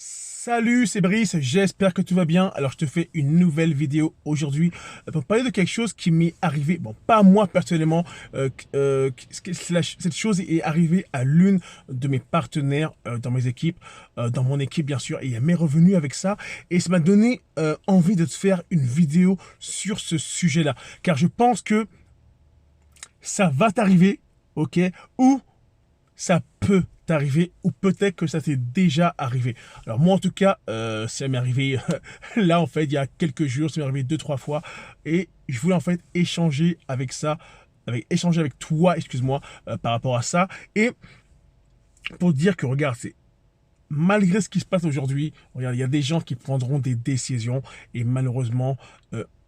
Salut, c'est Brice, j'espère que tout va bien. Alors je te fais une nouvelle vidéo aujourd'hui pour parler de quelque chose qui m'est arrivé, bon pas moi personnellement, cette chose est arrivée à l'une de mes partenaires dans mes équipes, dans mon équipe bien sûr, et elle m'est revenue avec ça et ça m'a donné envie de te faire une vidéo sur ce sujet-là. Car je pense que ça va t'arriver, ok, ou ça peut t'arriver ou peut-être que ça t'est déjà arrivé. Alors moi en tout cas, ça m'est arrivé là en fait il y a quelques jours, ça m'est arrivé 2-3 fois et je voulais en fait échanger avec ça, échanger avec toi, excuse-moi, par rapport à ça et pour dire que regarde, c'est malgré ce qui se passe aujourd'hui, regarde, il y a des gens qui prendront des décisions et malheureusement,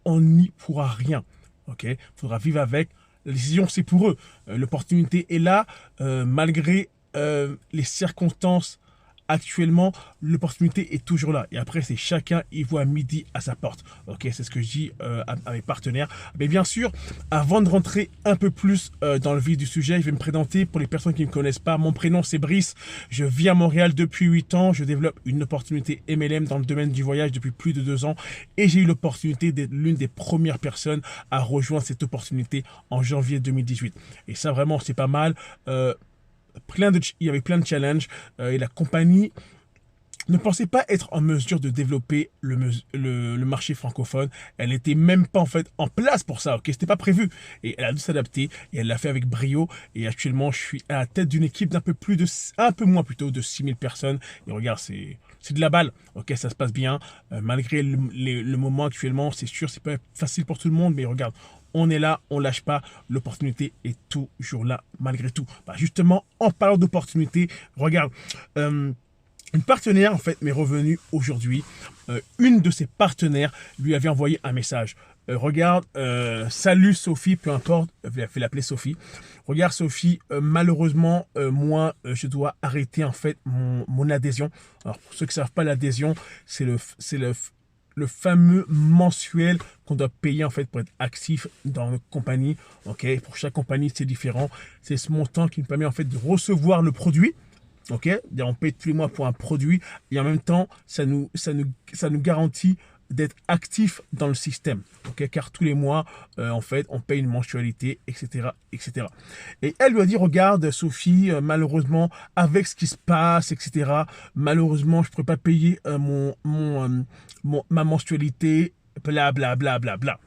on n'y pourra rien. Ok, faudra vivre avec. La décision, c'est pour eux. L'opportunité est là, malgré les circonstances. Actuellement, l'opportunité est toujours là. Et après, c'est chacun y voit midi à sa porte. Ok, c'est ce que je dis à mes partenaires. Mais bien sûr, avant de rentrer un peu plus dans le vif du sujet, je vais me présenter pour les personnes qui ne me connaissent pas. Mon prénom, c'est Brice. Je vis à Montréal depuis 8 ans. Je développe une opportunité MLM dans le domaine du voyage depuis plus de 2 ans. Et j'ai eu l'opportunité d'être l'une des premières personnes à rejoindre cette opportunité en janvier 2018. Et ça, vraiment, c'est pas mal. Il y avait plein de challenges et la compagnie ne pensait pas être en mesure de développer le marché francophone. Elle n'était même pas en fait en place pour ça. Ok, c'était pas prévu et elle a dû s'adapter et elle l'a fait avec brio. Et actuellement, je suis à la tête d'une équipe un peu moins plutôt de 6000 personnes. Et regarde, c'est de la balle. Ok, ça se passe bien malgré le moment actuellement. C'est sûr, c'est pas facile pour tout le monde, mais regarde. On est là, on lâche pas, l'opportunité est toujours là malgré tout. Bah justement, en parlant d'opportunité, regarde, une partenaire en fait m'est revenue aujourd'hui. Une de ses partenaires lui avait envoyé un message. Regarde, salut Sophie, peu importe, je vais l'appeler Sophie. Regarde Sophie, malheureusement, moi, je dois arrêter en fait mon adhésion. Alors pour ceux qui ne savent pas, l'adhésion, c'est le fameux mensuel qu'on doit payer en fait pour être actif dans notre compagnie. Ok, pour chaque compagnie c'est différent. C'est ce montant qui nous permet en fait de recevoir le produit. Ok, on paye tous les mois pour un produit et en même temps ça nous garantit d'être actif dans le système. Ok, car tous les mois en fait on paye une mensualité, etc., etc. Et elle lui a dit regarde Sophie, malheureusement avec ce qui se passe, etc., malheureusement je ne pourrais pas payer ma mensualité, bla bla bla bla bla.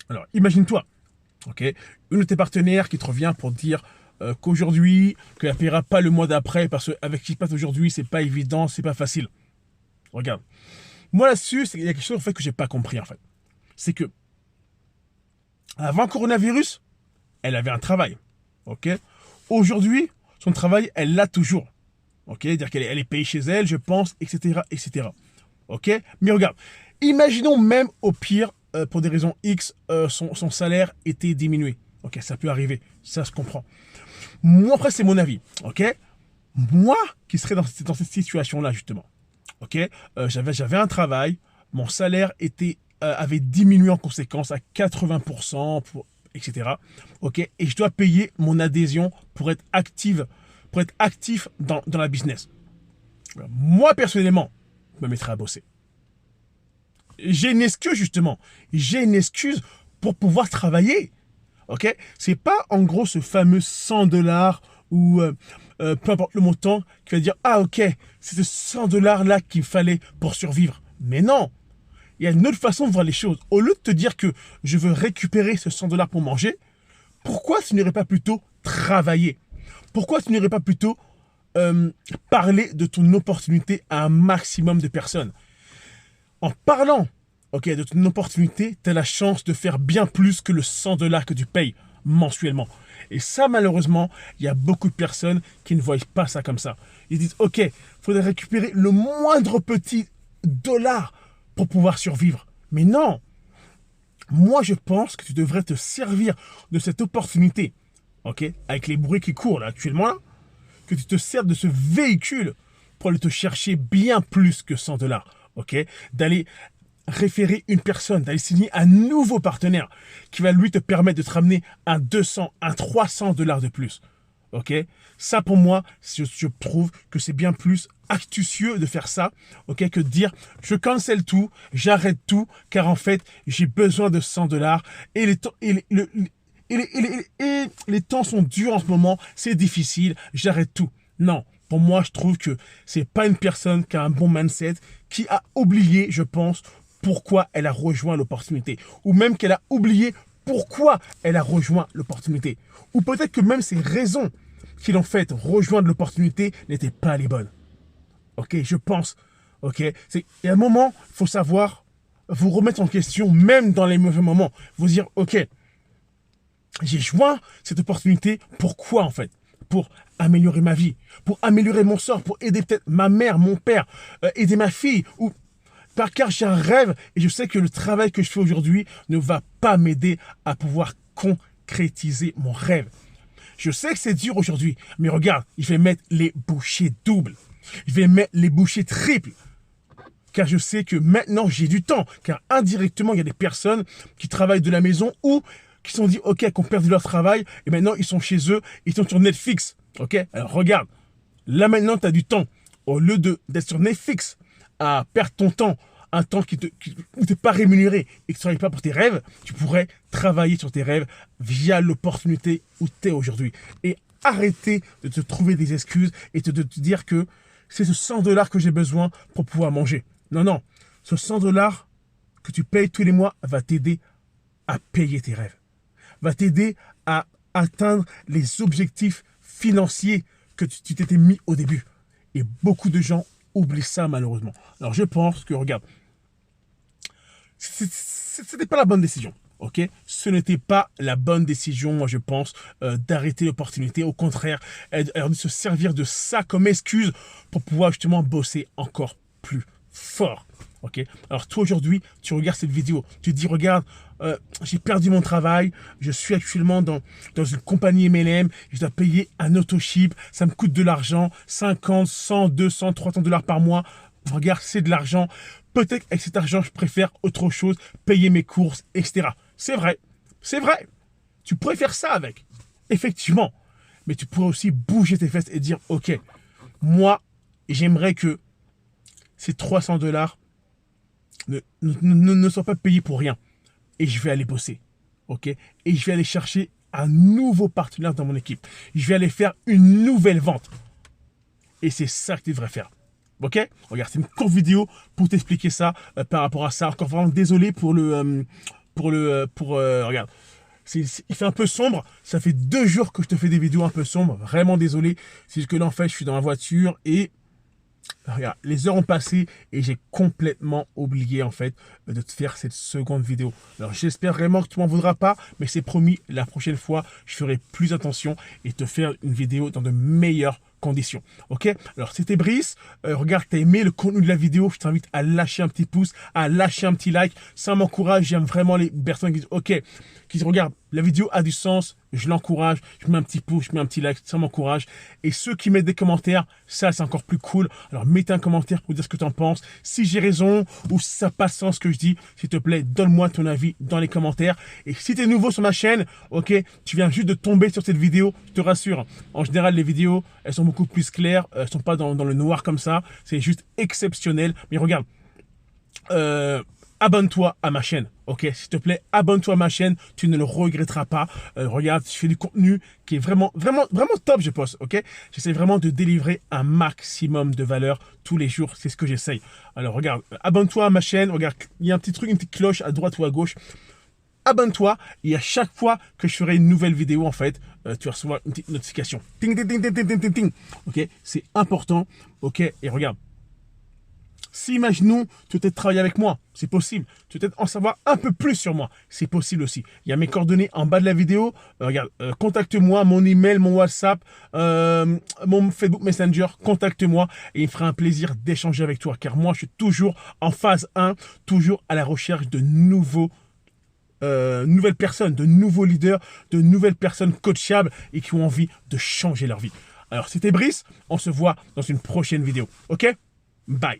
Alors imagine-toi, ok, une de tes partenaires qui te revient pour dire qu'aujourd'hui, qu'elle ne paiera pas le mois d'après parce qu'avec ce qui se passe aujourd'hui, c'est pas évident, c'est pas facile. Regarde. Moi là-dessus, il y a quelque chose en fait que j'ai pas compris en fait. C'est que avant le coronavirus, elle avait un travail. Ok. Aujourd'hui, son travail, elle l'a toujours. Ok. C'est-à-dire qu'elle est payée chez elle, je pense, etc., etc. Ok. Mais regarde, imaginons même au pire, pour des raisons X, son salaire était diminué. Ok, ça peut arriver, ça se comprend. Moi, après, c'est mon avis, ok. Moi, qui serais dans cette situation-là, justement, ok, j'avais un travail, mon salaire avait diminué en conséquence à 80%, etc., ok, et je dois payer mon adhésion pour être actif dans la business. Moi, personnellement, je me mettrais à bosser. J'ai une excuse, justement. J'ai une excuse pour pouvoir travailler. Ok, c'est pas en gros ce fameux 100 $ ou peu importe le montant qui va dire ah ok, c'est ce 100 $ là qu'il fallait pour survivre. Mais non, il y a une autre façon de voir les choses. Au lieu de te dire que je veux récupérer ce 100 $ pour manger, pourquoi tu n'irais pas plutôt travailler? Pourquoi tu n'irais pas plutôt parler de ton opportunité à un maximum de personnes? En parlant, ok, de ton opportunité, tu as la chance de faire bien plus que le 100 $ que tu payes mensuellement. Et ça, malheureusement, il y a beaucoup de personnes qui ne voient pas ça comme ça. Ils disent, ok, il faudrait récupérer le moindre petit dollar pour pouvoir survivre. Mais non, moi je pense que tu devrais te servir de cette opportunité, ok, avec les bruits qui courent là, actuellement, là, que tu te serves de ce véhicule pour aller te chercher bien plus que 100 $, ok, d'aller référer une personne, d'aller signer un nouveau partenaire qui va lui te permettre de te ramener un 200, un 300 $ de plus. Ok, ça pour moi, je trouve que c'est bien plus astucieux de faire ça, ok, que de dire je cancelle tout, j'arrête tout, car en fait j'ai besoin de 100 dollars et les temps et les temps sont durs en ce moment, c'est difficile, j'arrête tout. Non, pour moi je trouve que c'est pas une personne qui a un bon mindset, qui a oublié, je pense, pourquoi elle a rejoint l'opportunité, ou même qu'elle a oublié pourquoi elle a rejoint l'opportunité. Ou peut-être que même ses raisons qui l'ont fait rejoindre l'opportunité n'étaient pas les bonnes. Ok, je pense. Ok, et à un moment, il faut savoir vous remettre en question, même dans les mauvais moments. Vous dire, ok, j'ai joint cette opportunité. Pourquoi en fait? Pour améliorer ma vie, pour améliorer mon sort, pour aider peut-être ma mère, mon père, aider ma fille, ou car j'ai un rêve et je sais que le travail que je fais aujourd'hui ne va pas m'aider à pouvoir concrétiser mon rêve. Je sais que c'est dur aujourd'hui, mais regarde, je vais mettre les bouchées doubles. Je vais mettre les bouchées triples. Car je sais que maintenant, j'ai du temps. Car indirectement, il y a des personnes qui travaillent de la maison ou qui se sont dit, ok, qui ont perdu leur travail et maintenant, ils sont chez eux, ils sont sur Netflix. Ok, alors regarde, là maintenant, tu as du temps. Au lieu d'être sur Netflix, à perdre ton temps, un temps où tu n'es pas rémunéré et que tu ne travailles pas pour tes rêves, tu pourrais travailler sur tes rêves via l'opportunité où tu es aujourd'hui. Et arrêter de te trouver des excuses et de te dire que c'est ce 100 dollars que j'ai besoin pour pouvoir manger. Non, non. Ce 100 dollars que tu payes tous les mois va t'aider à payer tes rêves. Va t'aider à atteindre les objectifs financiers que tu t'étais mis au début. Et beaucoup de gens oublient ça malheureusement. Alors je pense que, regarde, ce n'était pas la bonne décision. Ok, ce n'était pas la bonne décision, moi je pense, d'arrêter l'opportunité. Au contraire, de se servir de ça comme excuse pour pouvoir justement bosser encore plus fort. Ok, alors toi aujourd'hui, tu regardes cette vidéo, tu te dis regarde, j'ai perdu mon travail, je suis actuellement dans une compagnie MLM, je dois payer un autoship, ça me coûte de l'argent, 50, 100, 200, 300 dollars par mois. Regarde, c'est de l'argent. Peut-être avec cet argent, je préfère autre chose, payer mes courses, etc. C'est vrai, c'est vrai. Tu pourrais faire ça avec, effectivement. Mais tu pourrais aussi bouger tes fesses et dire, ok, moi, j'aimerais que ces 300 dollars ne soient pas payés pour rien. Et je vais aller bosser, ok? Et je vais aller chercher un nouveau partenaire dans mon équipe. Je vais aller faire une nouvelle vente. Et c'est ça que tu devrais faire. Ok, regarde, c'est une courte vidéo pour t'expliquer ça par rapport à ça. Encore vraiment désolé pour regarde, il fait un peu sombre. Ça fait 2 jours que je te fais des vidéos un peu sombres. Vraiment désolé. C'est juste que là en fait, je suis dans la voiture et regarde, les heures ont passé et j'ai complètement oublié en fait de te faire cette seconde vidéo. Alors j'espère vraiment que tu m'en voudras pas, mais c'est promis, la prochaine fois, je ferai plus attention et te faire une vidéo dans de meilleures conditions. Ok, alors c'était Brice. Regarde, t'as aimé le contenu de la vidéo, je t'invite à lâcher un petit pouce, à lâcher un petit like. Ça m'encourage. J'aime vraiment les personnes qui disent ok, qui disent regarde, la vidéo a du sens, je l'encourage, je mets un petit pouce, je mets un petit like, ça m'encourage. Et ceux qui mettent des commentaires, ça c'est encore plus cool. Alors mettez un commentaire pour dire ce que tu en penses. Si j'ai raison ou si ça passe sans ce que je dis, s'il te plaît, donne-moi ton avis dans les commentaires. Et si tu es nouveau sur ma chaîne, ok, tu viens juste de tomber sur cette vidéo, je te rassure. En général, les vidéos, elles sont beaucoup plus claires, elles sont pas dans le noir comme ça. C'est juste exceptionnel. Mais regarde, abonne-toi à ma chaîne, ok? S'il te plaît, abonne-toi à ma chaîne, tu ne le regretteras pas. Regarde, je fais du contenu qui est vraiment, vraiment, vraiment top, je pense, ok? J'essaie vraiment de délivrer un maximum de valeur tous les jours, c'est ce que j'essaye. Alors regarde, abonne-toi à ma chaîne, regarde, il y a un petit truc, une petite cloche à droite ou à gauche. Abonne-toi et à chaque fois que je ferai une nouvelle vidéo, en fait, tu vas recevoir une petite notification. Ting, ting, ting, ting, ting, ting, ting, ting. Ok? C'est important, ok? Et regarde. Si, imaginons, tu veux travailler avec moi, c'est possible. Tu veux en savoir un peu plus sur moi, c'est possible aussi. Il y a mes coordonnées en bas de la vidéo. Regarde, contacte-moi, mon email, mon WhatsApp, mon Facebook Messenger, contacte-moi et il me fera un plaisir d'échanger avec toi. Car moi, je suis toujours en phase 1, toujours à la recherche de nouvelles personnes, de nouveaux leaders, de nouvelles personnes coachables et qui ont envie de changer leur vie. Alors, c'était Brice, on se voit dans une prochaine vidéo. Ok? Bye.